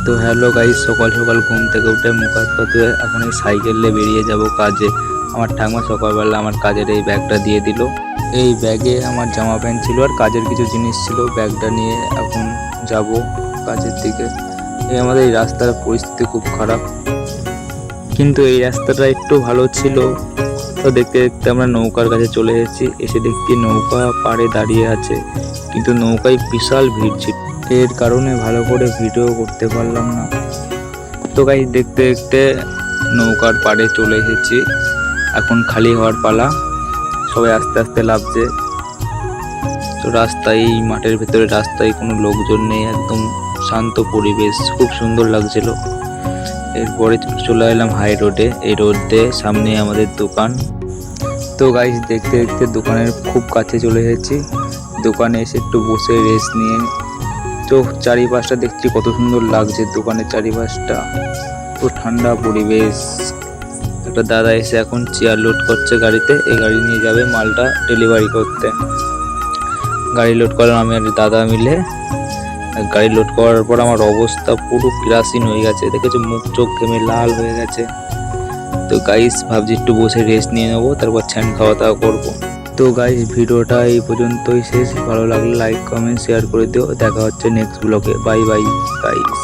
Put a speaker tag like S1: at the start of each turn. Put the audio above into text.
S1: তো hello guys, সকাল সকাল ঘুম থেকে উঠে মুখ হাত পা ধুয়ে এখন এই সাইকেলে বেরিয়ে যাব কাজে। আমার ঠাকুমা সকালবেলা আমার কাজের এই ব্যাগটা দিয়ে দিল। এই ব্যাগে আমার জামা প্যান্ট ছিল আর কাজের কিছু জিনিস ছিল। ব্যাগটা নিয়ে এখন যাব কাজের দিকে। এই আমাদের এই রাস্তার পরিস্থিতি খুব খারাপ, কিন্তু এই রাস্তাটা একটু ভালো ছিল। তো দেখতে দেখতে আমরা নৌকার কাছে চলে এসেছি। এসে দেখছি নৌকা পাড়ে দাঁড়িয়ে আছে, কিন্তু নৌকায় বিশাল ভিড় ছিল। এর কারণে ভালো করে ভিডিও করতে পারলাম না। তো গাইস দেখতে দেখতে নৌকার পাড়ে চলে এসেছি। এখন খালি হওয়ার পালা, সবাই আস্তে আস্তে নামছে। তো রাস্তায়, এই মাঠের ভেতরে রাস্তায় কোনো লোকজন নেই, একদম শান্ত পরিবেশ, খুব সুন্দর লাগছিল। এরপরে চলে এলাম হাই রোডে। এই রোডে সামনে আমাদের দোকান। তো গাইস দেখতে দেখতে দোকানের খুব কাছে চলে এসেছি। দোকানে এসে একটু বসে রেস্ট নিয়ে তো চারিপাশটা দেখছি কত সুন্দর লাগছে। দোকানের চারিপাশটা তো ঠান্ডা পরিবেশ। একটা দাদা এসে এখন চেয়ার লোড করছে গাড়িতে। এই গাড়ি নিয়ে যাবে মালটা ডেলিভারি করতে। গাড়ি লোড করলাম আমি আর দাদা মিলে। গাড়ি লোড করার পর আমার অবস্থা পুরো কেরাসিন হয়ে গেছে, দেখেছো মুখ চোখ ঘেমে লাল হয়ে গেছে। তো গাইস ভাবছি একটু বসে রেস্ট নিয়ে নেবো, তারপর ছ্যান খাওয়া দাওয়া করবো। তো গাইস ভিডিওটা এই পর্যন্তই শেষ। ভালো লাগলে লাইক কমেন্ট শেয়ার করে দিও। দেখা হচ্ছে নেক্সট ব্লগে। Bye bye guys.